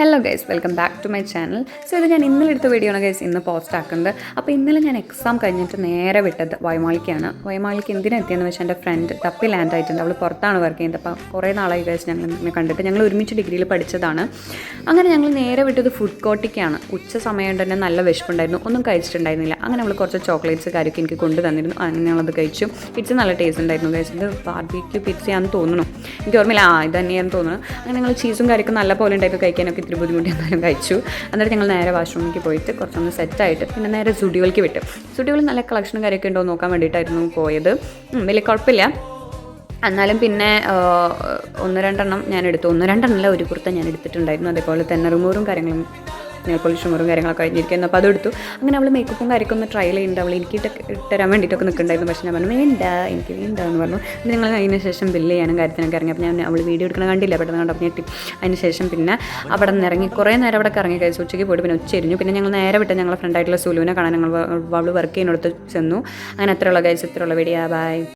Hello guys, welcome back to my channel. So ഇത് ഞാൻ ഇന്നലെ എടുത്ത വീഡിയോ ആണ് ഗൈസ് ഇന്ന് പോസ്റ്റ് ആക്കുന്നത്. അപ്പോൾ ഇന്നലെ ഞാൻ എക്സാം കഴിഞ്ഞിട്ട് നേരെ വിട്ടത് വയമാളിക്കാണ്. വയമാളിക്ക് എന്തിനെത്തിയെന്ന് വെച്ചാൽ എൻ്റെ ഫ്രണ്ട് തപ്പി ലാൻഡ് ആയിട്ടുണ്ട്. അവൾ പുറത്താണ് വർക്ക് ചെയ്യുന്നത്. അപ്പോൾ കുറേ നാളായി ഗൈസ് ഞങ്ങൾ ഇങ്ങനെ കണ്ടിട്ട്. ഞങ്ങൾ ഒരുമിച്ച് ഡിഗ്രിയിൽ പഠിച്ചതാണ്. അങ്ങനെ ഞങ്ങൾ നേരെ വിട്ടത് ഫുഡ് കോർട്ടിക്കാണ്. ഉച്ച സമയം തന്നെ നല്ല വിശപ്പുണ്ടായിരുന്നു, ഒന്നും കഴിച്ചിട്ടുണ്ടായിരുന്നില്ല. അങ്ങനെ അവൾ കുറച്ച് ചോക്ലേറ്റ്സ് കാര്യമൊക്കെ എനിക്ക് കൊണ്ടു തന്നിരുന്നു. അങ്ങനെ ഞങ്ങളത് കഴിച്ചു. പിസ്സ നല്ല ടേസ്റ്റ് ഉണ്ടായിരുന്നു ഗൈസ്. ഇത് ബാർബിക്യൂ പിസ്സയാണെന്ന് തോന്നുന്നു, എനിക്ക് ഓർമ്മയില്ല. ഇത് തന്നെയാണെന്ന് തോന്നുന്നു. അങ്ങനെ ഞങ്ങൾ ചീസും കാര്യമൊക്കെ നല്ല പോലെ ഉണ്ടായിരുന്നു. കഴിക്കാനൊക്കെ ഇത്തിരി ബുദ്ധിമുട്ടി എന്നാലും കഴിച്ചു. എന്നിട്ട് ഞങ്ങൾ നേരെ വാഷ്റൂമിലേക്ക് പോയിട്ട് കുറച്ചൊന്ന് സെറ്റായിട്ട് പിന്നെ നേരെ സ്റ്റുഡിയോയിലേക്ക് വിട്ടു. സ്റ്റുഡിയോയിൽ നല്ല കളക്ഷനും കാര്യമൊക്കെ ഉണ്ടോ നോക്കാൻ വേണ്ടിയിട്ടായിരുന്നു പോയത്. വലിയ കുഴപ്പമില്ല. എന്നാലും പിന്നെ ഒന്ന് രണ്ടെണ്ണം ഞാൻ എടുത്തു. ഒരു കുർത്ത ഞാൻ എടുത്തിട്ടുണ്ടായിരുന്നു. അതേപോലെ തന്നെ റിമൂവറും കാര്യങ്ങളും നെയിൽ പോളിഷ് റിമൂവറും കാര്യങ്ങളൊക്കെ കഴിഞ്ഞിരിക്കുന്നു. അപ്പോൾ അതെടുത്തു. അങ്ങനെ അവൾ മേക്കപ്പും കാര്യമൊക്കെ ഒന്ന് ട്രയൽ ചെയ്യുന്നുണ്ട്. അവൾ എനിക്ക് ഇട്ടുതരാൻ വേണ്ടിയിട്ടൊക്കെ നിൽക്കുന്നുണ്ടായിരുന്നു. പക്ഷേ ഞാൻ പറഞ്ഞു എനിക്ക് വേണ്ട എന്ന് പറഞ്ഞു. പിന്നെ ഞങ്ങൾ അതിന് ശേഷം ബില്ല് ചെയ്യാനും കാര്യത്തിനൊക്കെ ഇറങ്ങി. അപ്പോൾ ഞാൻ അവൾ വീഡിയോ എടുക്കണം കണ്ടില്ല, പെട്ടെന്ന് കണ്ടപ്പോൾ ഞെട്ടി. അതിന് ശേഷം പിന്നെ അവിടെ നിന്ന് ഇറങ്ങി കുറേ നേരം അവിടെ ഇറങ്ങി കഴിച്ചു. ഉച്ചയ്ക്ക് പോയിട്ട് പിന്നെ ഉച്ചരിഞ്ഞു. പിന്നെ ഞങ്ങൾ നേരെ വിട്ട് ഞങ്ങളുടെ ഫ്രണ്ടായിട്ടുള്ള സുലുവിനെ കാണാൻ ഞങ്ങൾ അവൾ വർക്ക് ചെയ്യുന്നിടത്ത് ചെന്നു. അങ്ങനെ അത്രയുള്ള കഴിച്ചു. ഇത്രയുള്ള വീഡിയോ. ബൈ.